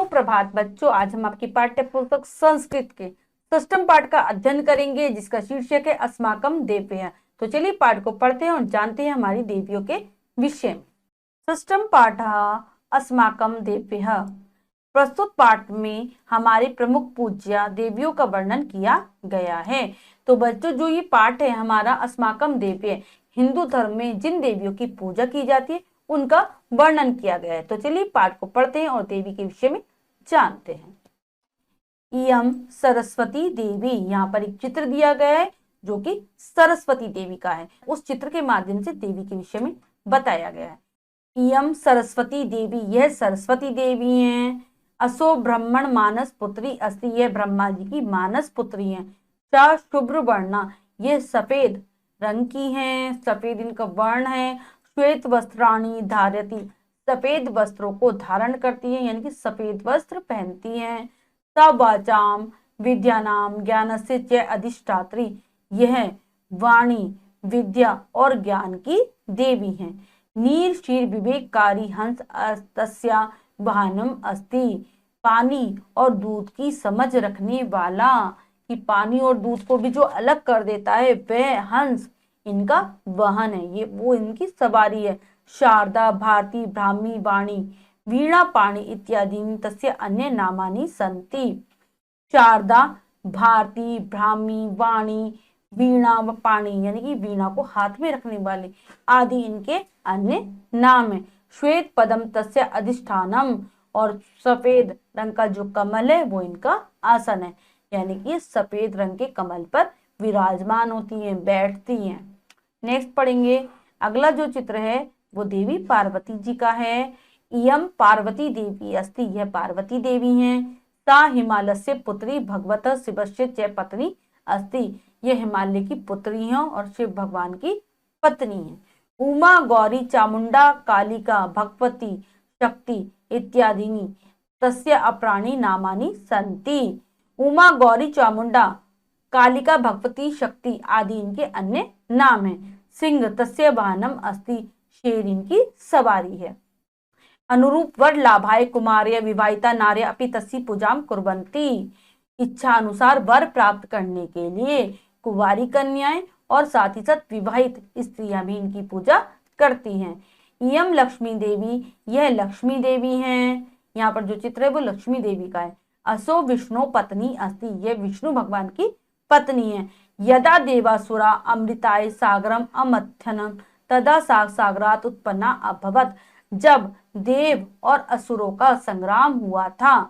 सुप्रभात बच्चों, आज हम आपकी पाठ्य पुस्तक संस्कृत के षष्ठम पाठ का अध्ययन करेंगे जिसका शीर्षक है अस्माकम देव्यः। तो चलिए पाठ को पढ़ते हैं और जानते हैं हमारी देवियों के विषय में। षष्ठम पाठ अस्माकम देव्यः। प्रस्तुत पाठ में हमारी प्रमुख पूज्य देवियों का वर्णन किया गया है। तो बच्चों जो ये पाठ है हमारा अस्माकम देव्यः, हिंदू धर्म में जिन देवियों की पूजा की जाती है उनका वर्णन किया गया है। तो चलिए पाठ को पढ़ते हैं और देवी के विषय में जानते हैं। इयं सरस्वती देवी, यहाँ पर एक चित्र दिया गया है जो कि सरस्वती देवी का है। उस चित्र के माध्यम से देवी के विषय में बताया गया है। इयं सरस्वती देवी, यह सरस्वती देवी हैं। असो ब्रह्मण मानस पुत्री अस्ति, यह ब्रह्मा जी की मानस पुत्री है। च शुभ्र वर्णा, यह सफेद रंग की है, सफेद इनका वर्ण है। श्वेत वस्त्राणी धारयति, सफेद वस्त्रों को धारण करती है यानी कि सफेद वस्त्र पहनती हैं। सवाचाम विद्यानाम ज्ञानस्य च अधिष्ठात्री, यह वाणी विद्या और ज्ञान की देवी हैं। नीर क्षीर विवेककारी हंस तस्या वाहनम अस्ति, पानी और दूध की समझ रखने वाला, कि पानी और दूध को भी जो अलग कर देता है वह हंस इनका वाहन है, ये वो इनकी सवारी है। शारदा भारती ब्राह्मी वाणी वीणा पाणी इत्यादि तस्य अन्य नामानि सन्ति। शारदा भारती ब्राह्मी वाणी वीणा व पाणी यानी कि वीणा को हाथ में रखने वाले आदि इनके अन्य नाम है। श्वेत पदम तस्य अधिष्ठानम, और सफेद रंग का जो कमल है वो इनका आसन है, यानी कि सफेद रंग के कमल पर विराजमान होती हैं, बैठती हैं। नेक्स्ट पढ़ेंगे। अगला जो चित्र है वो देवी पार्वती जी का है। इयं पार्वती देवी अस्ति, यह पार्वती देवी हैं। सा हिमालयस्य पुत्री भगवतः शिवस्य च पत्नी अस्ति, यह हिमालय की पुत्री हैं और शिव भगवान की पत्नी है। उमा गौरी चामुंडा कालिका भगवती शक्ति इत्यादि तस्य अपराणी नामानि सन्ति। उमा गौरी चामुंडा कालिका भगवती शक्ति आदि इनके अन्य नाम हैं। सिंह तस्य वाहनम अस्ति, शेर इनकी सवारी है। अनुरूप वर लाभाय कुमार्य विवाहिता नार्य अपि तस्य पूजाम कुर्वन्ति, इच्छा अनुसार वर प्राप्त करने के लिए कुंवारी कन्याएं और साथ ही साथ विवाहित स्त्रियां भी इनकी पूजा करती हैं। इयं लक्ष्मी देवी, यह लक्ष्मी देवी हैं। यहाँ पर जो चित्र है वो लक्ष्मी देवी का है। असो विष्णु पत्नी अस्ति, यह विष्णु भगवान की पत्नी है। यदा देवासुरा अमृताय सागरम अमथनम तदा सागरात उत्पन्ना अभवत, जब देव और असुरों का संग्राम हुआ था,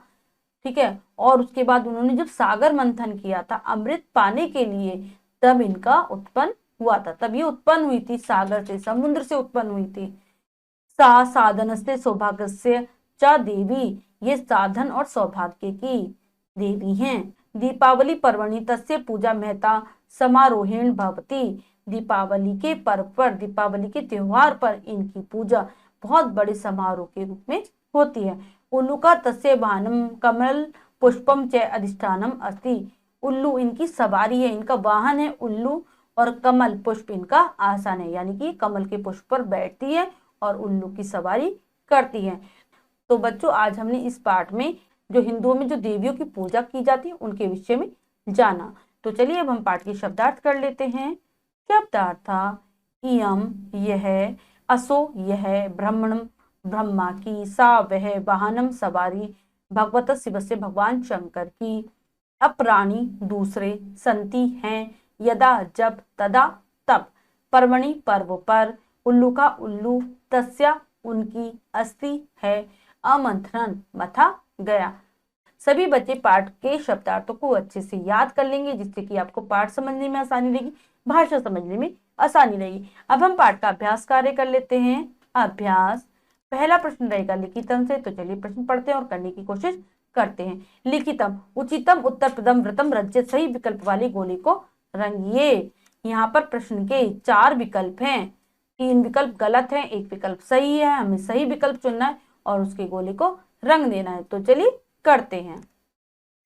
ठीक है, और उसके बाद उन्होंने जब सागर मंथन किया था अमृत पाने के लिए, तब इनका उत्पन्न हुआ था, तब ये उत्पन्न हुई थी, सागर से समुद्र से उत्पन्न हुई थी। सा साधनस्य सौभाग्यस्य च देवी, ये साधन और सौभाग्य की देवी हैं। दीपावली पर्वणि तस्य पूजा महता समारोहेण भवति, दीपावली के पर्व पर, दीपावली के त्योहार पर इनकी पूजा बहुत बड़े समारोह के रूप में होती है। उल्लूका तस्य वाहनम कमल पुष्पम च अधिष्ठानम अस्ति, उल्लू इनकी सवारी है, इनका वाहन है उल्लू, और कमल पुष्प इनका आसन है, यानी कि कमल के पुष्प पर बैठती है और उल्लू की सवारी करती है। तो बच्चों आज हमने इस पाठ में जो हिंदुओं में जो देवियों की पूजा की जाती है उनके विषय में जाना। तो चलिए अब हम पाठ के शब्दार्थ कर लेते हैं। शब्दार्थ: इयं यह, असो यह, ब्रह्मणम ब्रह्मा की, सा वह, वाहनम सवारी, भगवत शिव से भगवान शंकर की, अपराणी दूसरे, संति हैं, यदा जब, तदा तब, पर्वणि पर्व पर, उल्लू का उल्लू, तस्या उनकी, अस्ति है, आमंत्रण मथा गया। सभी बच्चे पाठ के शब्दार्थों को अच्छे से याद कर लेंगे जिससे कि आपको पाठ समझने में आसानी रहेगी, भाषा समझने में आसानी रहेगी। अब हम पाठ का अभ्यास कार्य कर लेते हैं। अभ्यास: पहला प्रश्न रहेगा लिखितम से, तो चलिए प्रश्न पढ़ते हैं और करने की कोशिश करते हैं। लिखितम: उचितम उत्तर प्रदम व्रतम रज्य, सही विकल्प वाली गोली को रंगिए। यहाँ पर प्रश्न के 4 विकल्प हैं, 3 विकल्प गलत हैं, 1 विकल्प सही है। हमें सही विकल्प चुनना है और उसके गोले को रंग देना है। तो चलिए करते हैं।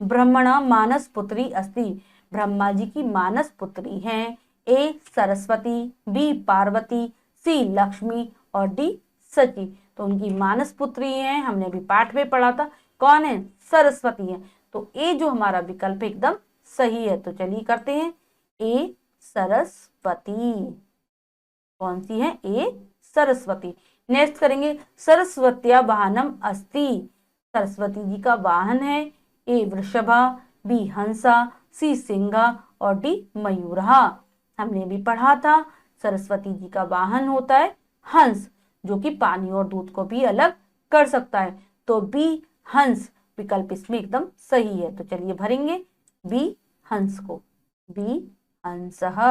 ब्रह्मण मानस पुत्री अस्ति, ब्रह्मा जी की मानस पुत्री हैं। ए सरस्वती, बी पार्वती, सी लक्ष्मी और डी सची। तो उनकी मानस पुत्री हैं, हमने अभी पाठ में पढ़ा था। कौन है? सरस्वती है। तो ए जो हमारा विकल्प एकदम सही है। तो चलिए करते हैं ए सरस्वती। कौन सी है? ए सरस्वती। नेक्स्ट करेंगे सरस्वत्या वाहनम अस्ति। सरस्वती जी का वाहन है ए वृषभा, बी हंसा, सी सिंहा और डी मयूरहा। हमने भी पढ़ा था सरस्वती जी का वाहन होता है हंस, जो कि पानी और दूध को भी अलग कर सकता है। तो बी हंस विकल्प इसमें एकदम सही है। तो चलिए भरेंगे बी हंस को, बी हंसः।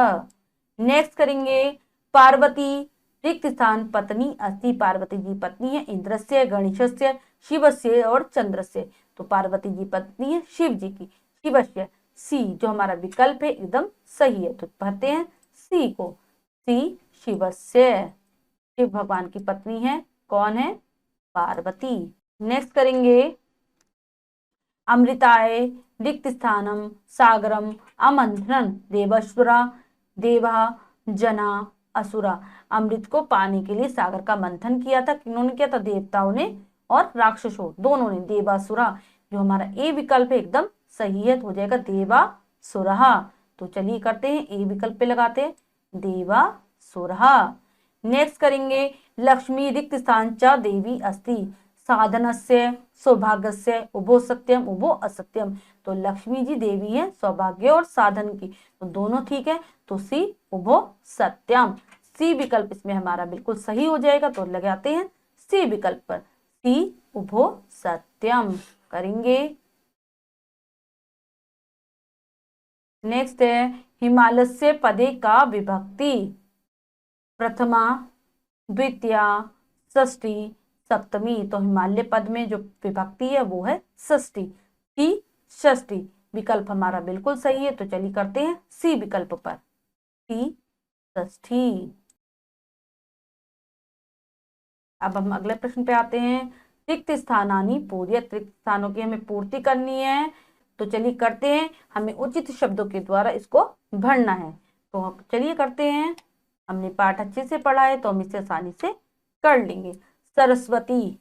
नेक्स्ट करेंगे पार्वती रिक्त स्थान पत्नी अस्ति। पार्वती जी पत्नी है इंद्रस्य, गणेशस्य, शिवस्य और चंद्रस्य। तो पार्वती जी पत्नी है शिव जी की, शिवस्य। सी जो हमारा विकल्प है एकदम सही है। तो पढ़ते हैं सी को, सी शिवस्य। शिव भगवान की पत्नी है, कौन है? पार्वती। नेक्स्ट करेंगे अमृताय रिक्त स्थानम सागरम आमंत्रण देवसुरा देवा जना असुरा। अमृत को पाने के लिए सागर का मंथन किया था। किन्होंने किया था? देवताओं ने और राक्षसों दोनों ने, देवासुरा। जो हमारा ए विकल्प है एकदम सही है। तो हो जाएगा देवासुरहा। तो चलिए करते हैं ए विकल्प पे लगाते हैं देवासुरहा। नेक्स्ट करेंगे लक्ष्मी रिक्त स्थान च देवी अस्ति। साधनस्य सौभाग्यस्य उभो सत्यम उभो असत्यम। तो लक्ष्मी जी देवी है सौभाग्य और साधन की, तो दोनों ठीक है। तो सी उभो सत्यम, सी विकल्प इसमें हमारा बिल्कुल सही हो जाएगा। तो लगाते हैं सी विकल्प पर, सी उभो सत्यम करेंगे। नेक्स्ट है हिमालय पदे का विभक्ति। प्रथमा, द्वितीया, षष्ठी, सप्तमी। तो हिमालय पद में जो विभक्ति है वो है षष्ठी, सी षष्ठी। विकल्प हमारा बिल्कुल सही है। तो चलिए करते हैं सी विकल्प पर, सी षष्ठी। अब हम अगले प्रश्न पे आते हैं। रिक्त स्थानानि पूर्यत। रिक्त स्थानों की हमें पूर्ति करनी है। तो चलिए करते हैं, हमें उचित शब्दों के द्वारा इसको भरना है। तो चलिए करते हैं। हमने पाठ अच्छे से पढ़ा है तो हम इसे आसानी से कर लेंगे। सरस्वती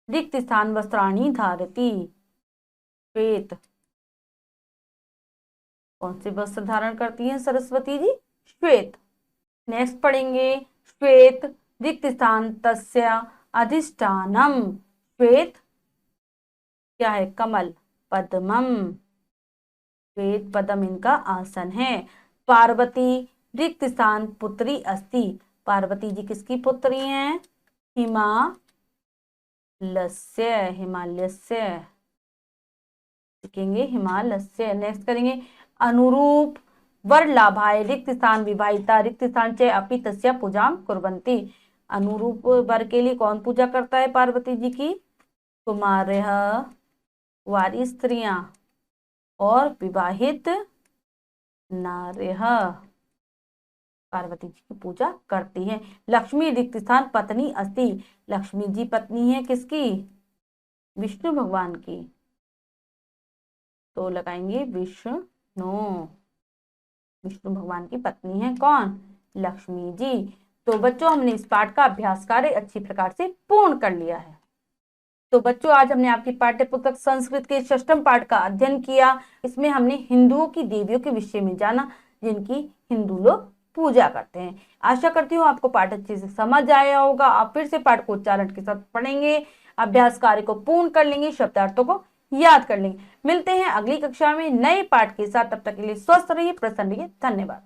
रिक्त स्थान वस्त्राणी धारती। श्वेत कौन से वस्त्र धारण करती हैं सरस्वती जी? श्वेत। नेक्स्ट पढ़ेंगे श्वेत रिक्त स्थान तस्या अधिष्ठानम। श्वेत क्या है? कमल, पद्मम। श्वेत पद्म इनका आसन है। पार्वती रिक्त स्थान पुत्री अस्ति। पार्वती जी किसकी पुत्री हैं? हिमालस्य, हिमालयस्य लिखेंगे, हिमालयस्य। नेक्स्ट करेंगे अनुरूप वर लाभाय रिक्त स्थान विवाहिता। रिक्त स्थान च अपि तस्या पूजाम कुर्वन्ति। अनुरूप वर के लिए कौन पूजा करता है पार्वती जी की? कुमार्य, कुंवारी स्त्रियां और विवाहित नार्यः पार्वती जी की पूजा करती हैं। लक्ष्मी रिक्त स्थान पत्नी अस्ति। लक्ष्मी जी पत्नी है किसकी? विष्णु भगवान की। तो लगाएंगे विष्णु, विष्णु भगवान की पत्नी है कौन? लक्ष्मी जी। तो बच्चों हमने इस पाठ का अभ्यास कार्य अच्छी प्रकार से पूर्ण कर लिया है। तो बच्चों आज हमने आपकी पाठ्य पुस्तक संस्कृत के षष्ठम पाठ का अध्ययन किया। इसमें हमने हिंदुओं की देवियों के विषय में जाना जिनकी हिंदू लोग पूजा करते हैं। आशा करती हूँ आपको पाठ अच्छे से समझ आया होगा। आप फिर से पाठ को उच्चारण के साथ पढ़ेंगे, अभ्यास कार्य को पूर्ण कर लेंगे, शब्दार्थों को याद कर लेंगे। मिलते हैं अगली कक्षा में नए पाठ के साथ। तब तक के लिए स्वस्थ रहिए, प्रसन्न रहिए। धन्यवाद।